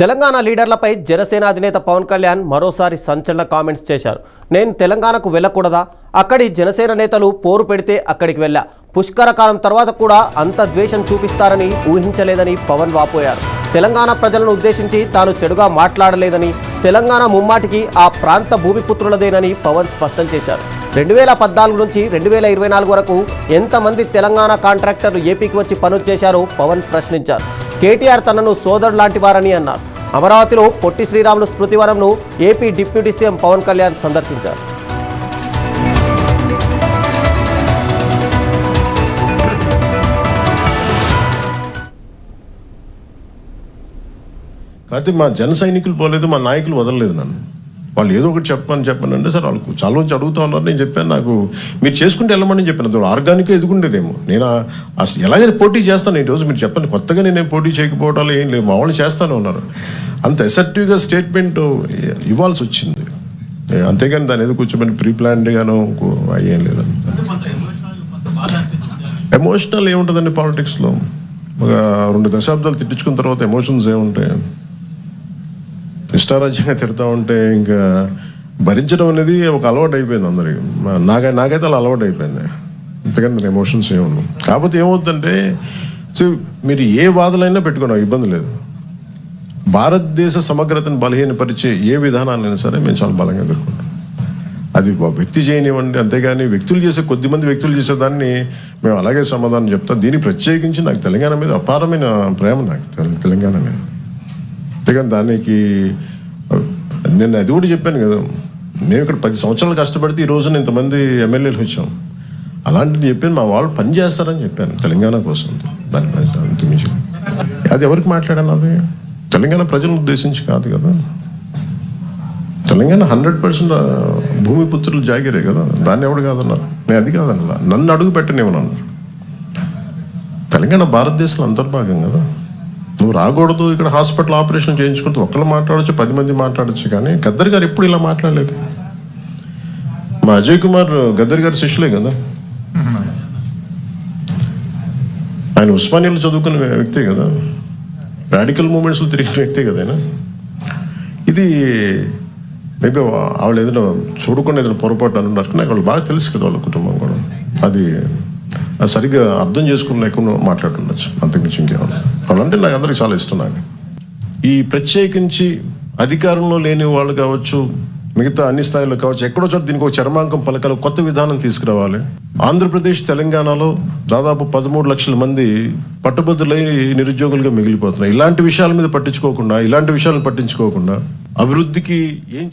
తెలంగాణ లీడర్లపై జనసేన అధినేత పవన్ కళ్యాణ్ మరోసారి సంచలన కామెంట్స్ చేశారు. నేను తెలంగాణకు వెళ్ళకూడదా? అక్కడి జనసేన నేతలు పోరు పెడితే అక్కడికి వెళ్ళా. పుష్కర కాలం తర్వాత కూడా అంత ద్వేషం చూపిస్తారని ఊహించలేదని పవన్ వాపోయారు. తెలంగాణ ప్రజలను ఉద్దేశించి తాను చెడుగా మాట్లాడలేదని, తెలంగాణ ముమ్మాటికి ఆ ప్రాంత భూమిపుత్రులదేనని పవన్ స్పష్టం చేశారు. 2014 నుంచి 2024 వరకు ఎంతమంది తెలంగాణ కాంట్రాక్టర్లు ఏపీకి వచ్చి పనులు చేశారో పవన్ ప్రశ్నించారు. కేటీఆర్ తనను సోదరు లాంటి వారని అన్నారు. అమరావతిలో పొట్టి శ్రీరాములు స్మృతివనంను AP deputy CM Pawan Kalyan సందర్శించారు. అయితే మా జన సైనికులు పోలేదు, మా నాయకులు వదలలేదు నన్ను. వాళ్ళు ఏదో ఒకటి చెప్పని అంటే సార్ వాళ్ళకు చాలా నుంచి అడుగుతూ ఉన్నారు. నేను చెప్పాను, నాకు మీరు చేసుకుంటే వెళ్ళమని చెప్పాను. అది ఆర్గానిక్గా ఎదుగుండేదేమో. నేను అసలు ఎలాగైనా పోటీ చేస్తాను. ఈరోజు మీరు చెప్పండి, కొత్తగా నేను పోటీ చేయకపోవడాలు ఏం లేదు. మా వాళ్ళు చేస్తూనే ఉన్నారు. అంత ఎసెప్టివ్గా స్టేట్మెంట్ ఇవ్వాల్సి వచ్చింది. అంతేగాని దాని ఏదో కూర్చోమని ప్రీ ప్లాన్డ్గాను అయ్యేం లేదండి. ఎమోషనల్ ఏముంటుందండి పాలిటిక్స్లో? ఒక 2 దశాబ్దాలు తిట్టించుకున్న తర్వాత ఎమోషన్స్ ఏముంటాయి? ఇష్టారాజ్యంగా తిడతా ఉంటే ఇంకా భరించడం అనేది ఒక అలవాటు అయిపోయింది అందరికి. నాకైతే అలా అలవాటు అయిపోయింది. అంతకని ఎమోషన్స్ ఏమున్నాయి. కాకపోతే ఏమవుతుందంటే, సో మీరు ఏ వాదనైనా పెట్టుకున్నా ఇబ్బంది లేదు. భారతదేశ సమగ్రతను బలహీనపరిచే ఏ విధానాలైనా సరే మేము చాలా బలంగా ఎదుర్కొంటాం. అది వ్యక్తి చేయనివ్వండి. అంతేగాని కొద్దిమంది వ్యక్తులు చేసేదాన్ని మేము అలాగే సమాధానం చెప్తాం. దీనికి ప్రత్యేకించి నాకు తెలంగాణ మీద అపారమైన ప్రేమ, నాకు తెలంగాణ మీద. అంతేగాని దానికి నేను అది కూడా చెప్పాను కదా, మేము ఇక్కడ 10 సంవత్సరాలు కష్టపడితే ఈ రోజున ఇంతమంది ఎమ్మెల్యేలు వచ్చాం. అలాంటిది చెప్పాను, మా వాళ్ళు పని చేస్తారని చెప్పాను తెలంగాణ కోసం. దాని అది ఎవరికి మాట్లాడాను? అది తెలంగాణ ప్రజలను ఉద్దేశించి కాదు కదా. తెలంగాణ 100% భూమిపుత్రులు జాగిరే కదా. దాన్ని ఎవడు కాదన్నారు. నేను అది కాదన్నా, నన్ను అడుగు పెట్టనివ్వనన్నారు. తెలంగాణ భారతదేశంలో అంతర్భాగం కదా. నువ్వు రాకూడదు, ఇక్కడ హాస్పిటల్ ఆపరేషన్ చేయించుకుంటూ ఒక్కళ్ళు మాట్లాడచ్చు, 10 మంది మాట్లాడచ్చు. కానీ గద్దర్ గారు ఎప్పుడు ఇలా మాట్లాడలేదు. మా అజయ్ కుమార్ గద్దర్ గారి శిష్యులే కదా. ఆయన ఉస్మానియాలో చదువుకున్న వ్యక్తే కదా. రాడికల్ మూమెంట్స్లో తిరిగిన వ్యక్తే కదా ఆయన. ఇది మేబీ వాళ్ళు ఏదైనా చూడకుండా ఏదైనా పొరపాటు అని ఉన్నారు. నాకు వాళ్ళు బాగా తెలుసు కదా, వాళ్ళ కుటుంబం కూడా. అది సరిగ్గా అర్థం లేకుండా మాట్లాడుతుండొచ్చు. అంతకుమించి ఇంకేమన్నా. వాళ్ళంటే నాకు అందరికీ చాలా ఇష్టం. నాకు ఈ ప్రత్యేకించి అధికారంలో లేని వాళ్ళు కావచ్చు, మిగతా అన్ని స్థాయిలో కావచ్చు, ఎక్కడో చోట దీనికి ఒక చర్మాంకం పలకాలి, కొత్త విధానం తీసుకురావాలి. ఆంధ్రప్రదేశ్, తెలంగాణలో దాదాపు 13 లక్షల మంది పట్టుబద్దులై నిరుద్యోగులుగా మిగిలిపోతున్నారు. ఇలాంటి విషయాల మీద పట్టించుకోకుండా, ఇలాంటి విషయాలను పట్టించుకోకుండా అభివృద్ధికి ఏం